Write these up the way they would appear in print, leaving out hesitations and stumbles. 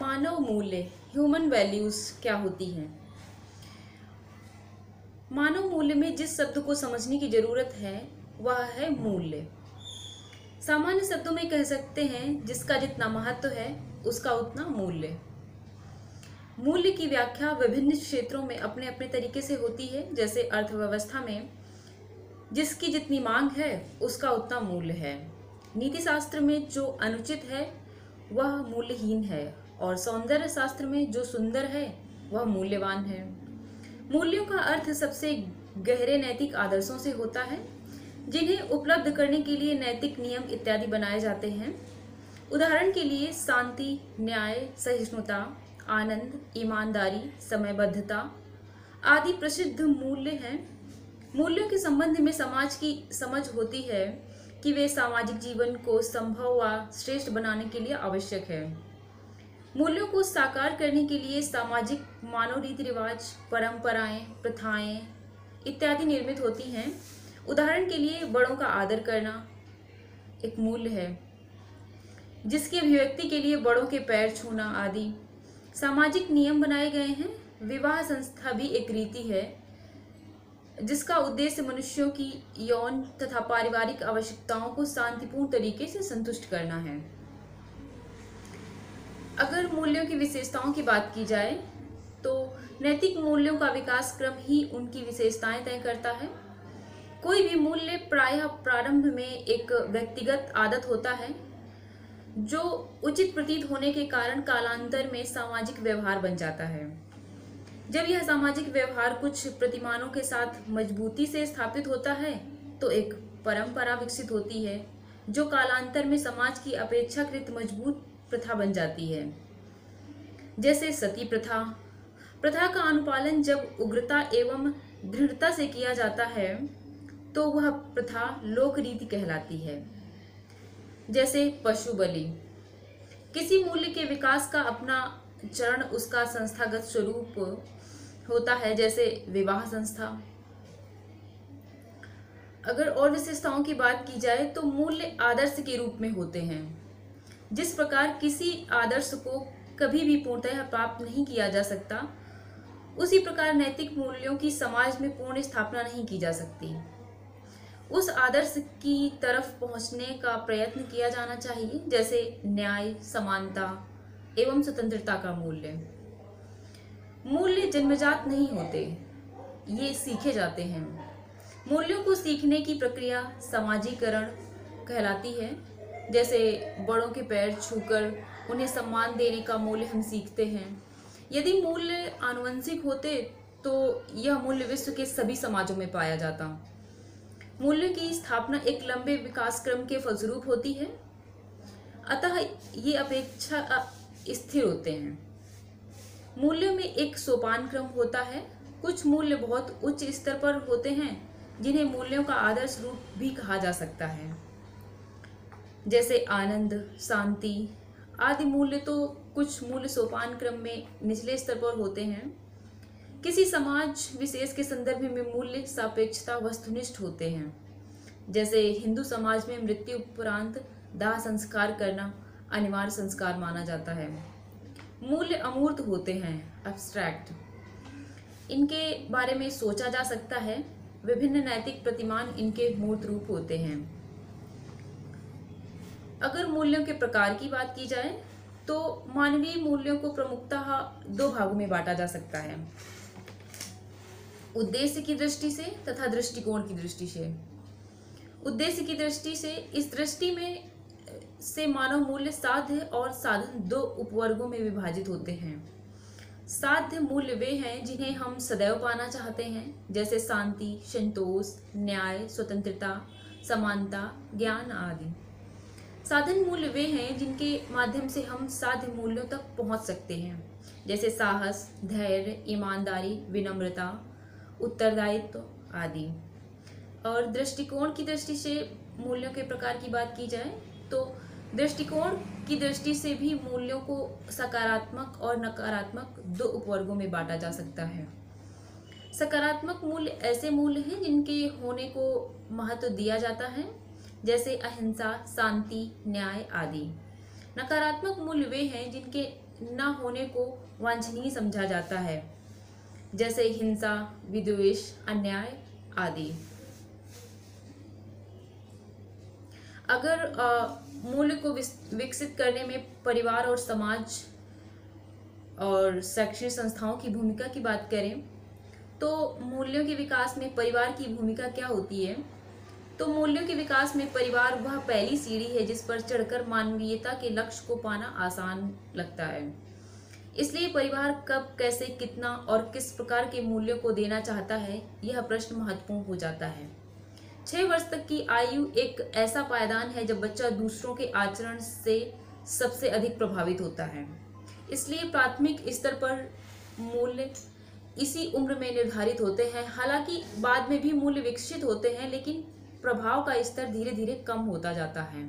मानव मूल्य human values क्या होती हैं। मानव मूल्य में जिस शब्द को समझने की जरूरत है वह है मूल्य। सामान्य शब्दों में कह सकते हैं जिसका जितना महत्व है उसका उतना मूल्य। मूल्य की व्याख्या विभिन्न क्षेत्रों में अपने अपने तरीके से होती है। जैसे अर्थव्यवस्था में जिसकी जितनी मांग है उसका उतना मूल्य है। नीति शास्त्र में जो अनुचित है वह मूल्यहीन है और सौंदर्य शास्त्र में जो सुंदर है वह मूल्यवान है। मूल्यों का अर्थ सबसे गहरे नैतिक आदर्शों से होता है जिन्हें उपलब्ध करने के लिए नैतिक नियम इत्यादि बनाए जाते हैं। उदाहरण के लिए शांति, न्याय, सहिष्णुता, आनंद, ईमानदारी, समयबद्धता आदि प्रसिद्ध मूल्य हैं। मूल्यों के संबंध में समाज की समझ होती है कि वे सामाजिक जीवन को संभव व श्रेष्ठ बनाने के लिए आवश्यक है। मूल्यों को साकार करने के लिए सामाजिक मानव रीति रिवाज, परंपराएं, प्रथाएं इत्यादि निर्मित होती हैं। उदाहरण के लिए बड़ों का आदर करना एक मूल्य है जिसकी अभिव्यक्ति के लिए बड़ों के पैर छूना आदि सामाजिक नियम बनाए गए हैं। विवाह संस्था भी एक रीति है जिसका उद्देश्य मनुष्यों की यौन तथा पारिवारिक आवश्यकताओं को शांतिपूर्ण तरीके से संतुष्ट करना है। अगर मूल्यों की विशेषताओं की बात की जाए तो नैतिक मूल्यों का विकास क्रम ही उनकी विशेषताएं तय करता है। कोई भी मूल्य प्रायः प्रारंभ में एक व्यक्तिगत आदत होता है जो उचित प्रतीत होने के कारण कालांतर में सामाजिक व्यवहार बन जाता है। जब यह सामाजिक व्यवहार कुछ प्रतिमानों के साथ मजबूती से स्थापित होता है तो एक परंपरा विकसित होती है जो कालांतर में समाज की अपेक्षाकृत मजबूत प्रथा बन जाती है। जैसे सती प्रथा। प्रथा का अनुपालन जब उग्रता एवं दृढ़ता से किया जाता है तो वह प्रथा लोक रीति कहलाती है। जैसे पशु बलि। किसी मूल्य के विकास का अपना चरण उसका संस्थागत स्वरूप होता है, जैसे विवाह संस्था। अगर और विशेषताओं की बात की जाए तो मूल्य आदर्श के रूप में होते हैं। जिस प्रकार किसी आदर्श को कभी भी पूर्णतः प्राप्त नहीं किया जा सकता, उसी प्रकार नैतिक मूल्यों की समाज में पूर्ण स्थापना नहीं की जा सकती। उस आदर्श की तरफ पहुंचने का प्रयत्न किया जाना चाहिए, जैसे न्याय, समानता एवं स्वतंत्रता का मूल्य। मूल्य जन्मजात नहीं होते, ये सीखे जाते हैं। मूल्यों को सीखने की प्रक्रिया समाजीकरण कहलाती है। जैसे बड़ों के पैर छूकर उन्हें सम्मान देने का मूल्य हम सीखते हैं। यदि मूल्य आनुवंशिक होते तो यह मूल्य विश्व के सभी समाजों में पाया जाता। मूल्य की स्थापना एक लंबे विकास क्रम के फलस्वरूप होती है, अतः ये अपेक्षा स्थिर होते हैं। मूल्यों में एक सोपान क्रम होता है। कुछ मूल्य बहुत उच्च स्तर पर होते हैं जिन्हें मूल्यों का आदर्श रूप भी कहा जा सकता है। जैसे आनंद, शांति आदि मूल्य तो कुछ मूल्य सोपान क्रम में निचले स्तर पर होते हैं। किसी समाज विशेष के संदर्भ में मूल्य सापेक्षता वस्तुनिष्ठ होते हैं। जैसे हिंदू समाज में मृत्यु उपरांत दाह संस्कार करना अनिवार्य संस्कार माना जाता है। मूल्य अमूर्त होते हैं, एब्स्ट्रैक्ट। इनके बारे में सोचा जा सकता है। विभिन्न नैतिक प्रतिमान इनके मूर्त रूप होते हैं। अगर मूल्यों के प्रकार की बात की जाए तो मानवीय मूल्यों को प्रमुखतः दो भागों में बांटा जा सकता है, उद्देश्य की दृष्टि से तथा दृष्टिकोण की दृष्टि से। उद्देश्य की दृष्टि से, इस दृष्टि में से मानव मूल्य साध्य और साधन दो उपवर्गों में विभाजित होते हैं। साध्य मूल्य वे हैं जिन्हें हम सदैव पाना चाहते हैं, जैसे शांति, संतोष, न्याय, स्वतंत्रता, समानता, ज्ञान आदि। साधन मूल्य वे हैं जिनके माध्यम से हम साध्य मूल्यों तक पहुंच सकते हैं, जैसे साहस, धैर्य, ईमानदारी, विनम्रता, उत्तरदायित्व आदि। और दृष्टिकोण की दृष्टि से मूल्यों के प्रकार की बात की जाए तो दृष्टिकोण की दृष्टि से भी मूल्यों को सकारात्मक और नकारात्मक दो उपवर्गों में बांटा जा सकता है। सकारात्मक मूल्य ऐसे मूल्य हैं जिनके होने को महत्व दिया जाता है, जैसे अहिंसा, शांति, न्याय आदि। नकारात्मक मूल्य वे हैं जिनके न होने को वांछनीय समझा जाता है, जैसे हिंसा, विद्वेष, अन्याय आदि। अगर मूल्य को विकसित करने में परिवार और समाज और शैक्षणिक संस्थाओं की भूमिका की बात करें तो मूल्यों के विकास में परिवार की भूमिका क्या होती है? तो मूल्यों के विकास में परिवार वह पहली सीढ़ी है जिस पर चढ़कर मानवीयता के लक्ष्य को पाना आसान लगता है। इसलिए परिवार कब, कैसे, कितना और किस प्रकार के मूल्यों को देना चाहता है, यह प्रश्न महत्वपूर्ण हो जाता है। 6 वर्ष तक की आयु एक ऐसा पायदान है जब बच्चा दूसरों के आचरण से सबसे अधिक प्रभावित होता है। इसलिए प्राथमिक स्तर पर मूल्य इसी उम्र में निर्धारित होते हैं। हालांकि बाद में भी मूल्य विकसित होते हैं, लेकिन प्रभाव का स्तर धीरे धीरे कम होता जाता है।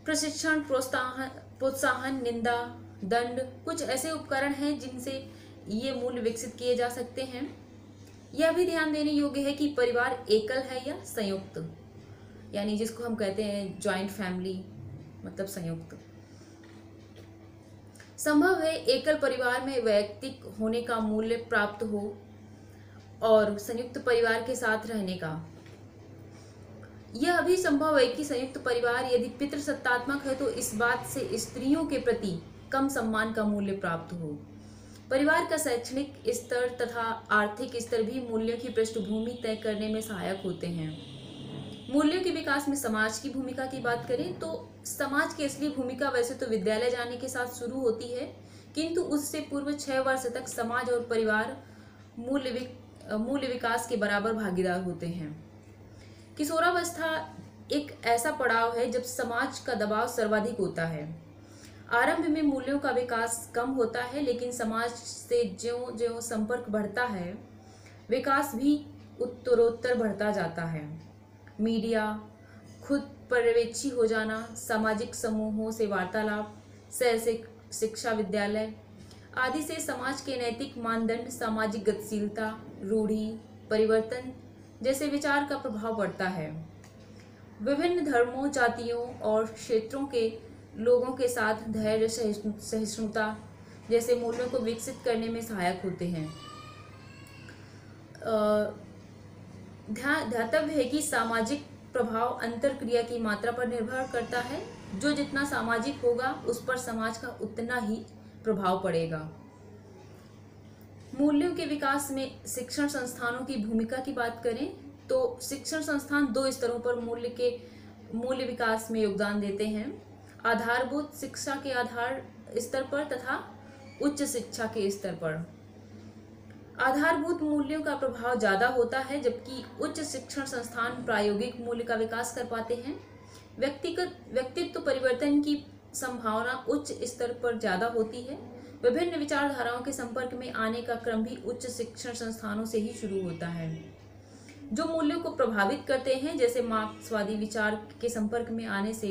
प्रशिक्षण, प्रोत्साहन, निंदा, दंड कुछ ऐसे उपकरण हैं जिनसे ये मूल्य विकसित किए जा सकते हैं। यह भी ध्यान देने योग्य है कि परिवार एकल है या संयुक्त, यानी जिसको हम कहते हैं जॉइंट फैमिली, मतलब संयुक्त। संभव है एकल परिवार में वैयक्तिक होने का मूल्य प्राप्त हो और संयुक्त परिवार के साथ रहने का। यह भी संभव है कि संयुक्त परिवार यदि पितृसत्तात्मक है तो इस बात से स्त्रियों के प्रति कम सम्मान का मूल्य प्राप्त हो। परिवार का शैक्षणिक स्तर तथा आर्थिक स्तर भी मूल्यों की पृष्ठभूमि तय करने में सहायक होते हैं। मूल्यों के विकास में समाज की भूमिका की बात करें तो समाज की असली भूमिका वैसे तो विद्यालय जाने के साथ शुरू होती है, किंतु उससे पूर्व 6 वर्ष तक समाज और परिवार मूल्य विकास के बराबर भागीदार होते हैं। किशोरावस्था एक ऐसा पड़ाव है जब समाज का दबाव सर्वाधिक होता है। आरंभ में मूल्यों का विकास कम होता है, लेकिन समाज से ज्यों ज्यों संपर्क बढ़ता है, विकास भी उत्तरोत्तर बढ़ता जाता है। मीडिया, खुद पर्यवेक्षी हो जाना, सामाजिक समूहों से वार्तालाप, शैक्षिक शिक्षा, विद्यालय आदि से समाज के नैतिक मानदंड, सामाजिक गतिशीलता, रूढ़ि, परिवर्तन जैसे विचार का प्रभाव पड़ता है। विभिन्न धर्मों, जातियों और क्षेत्रों के लोगों के साथ धैर्य, सहिष्णुता जैसे मूल्यों को विकसित करने में सहायक होते हैं। ध्यातव्य है कि सामाजिक प्रभाव अंतरक्रिया की मात्रा पर निर्भर करता है। जो जितना सामाजिक होगा उस पर समाज का उतना ही प्रभाव पड़ेगा। मूल्यों के विकास में शिक्षण संस्थानों की भूमिका की बात करें तो शिक्षण संस्थान 2 स्तरों पर मूल्य विकास में योगदान देते हैं। आधारभूत शिक्षा के आधार स्तर पर तथा उच्च शिक्षा के स्तर पर। आधारभूत मूल्यों का प्रभाव ज़्यादा होता है, जबकि उच्च शिक्षण संस्थान प्रायोगिक मूल्य का विकास कर पाते हैं। व्यक्तित्व परिवर्तन की संभावना उच्च स्तर पर ज़्यादा होती है। विभिन्न विचारधाराओं के संपर्क में आने का क्रम भी उच्च शिक्षण संस्थानों से ही शुरू होता है, जो मूल्यों को प्रभावित करते हैं, जैसे मार्क्सवादी विचार के संपर्क में आने से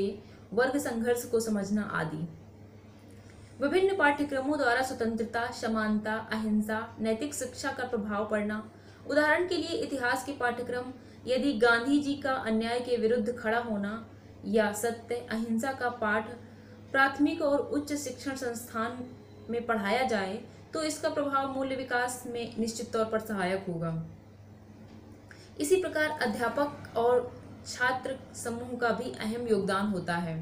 वर्ग संघर्ष को समझना आदि। विभिन्न पाठ्यक्रमों द्वारा स्वतंत्रता, समानता, अहिंसा, नैतिक शिक्षा का प्रभाव पड़ना। उदाहरण के लिए इतिहास के पाठ्यक्रम यदि गांधी जी का अन्याय के विरुद्ध खड़ा होना या सत्य, अहिंसा का पाठ प्राथमिक और उच्च शिक्षण संस्थान में पढ़ाया जाए तो इसका प्रभाव मूल्य विकास में निश्चित तौर पर सहायक होगा। इसी प्रकार अध्यापक और छात्र समूह का भी अहम योगदान होता है।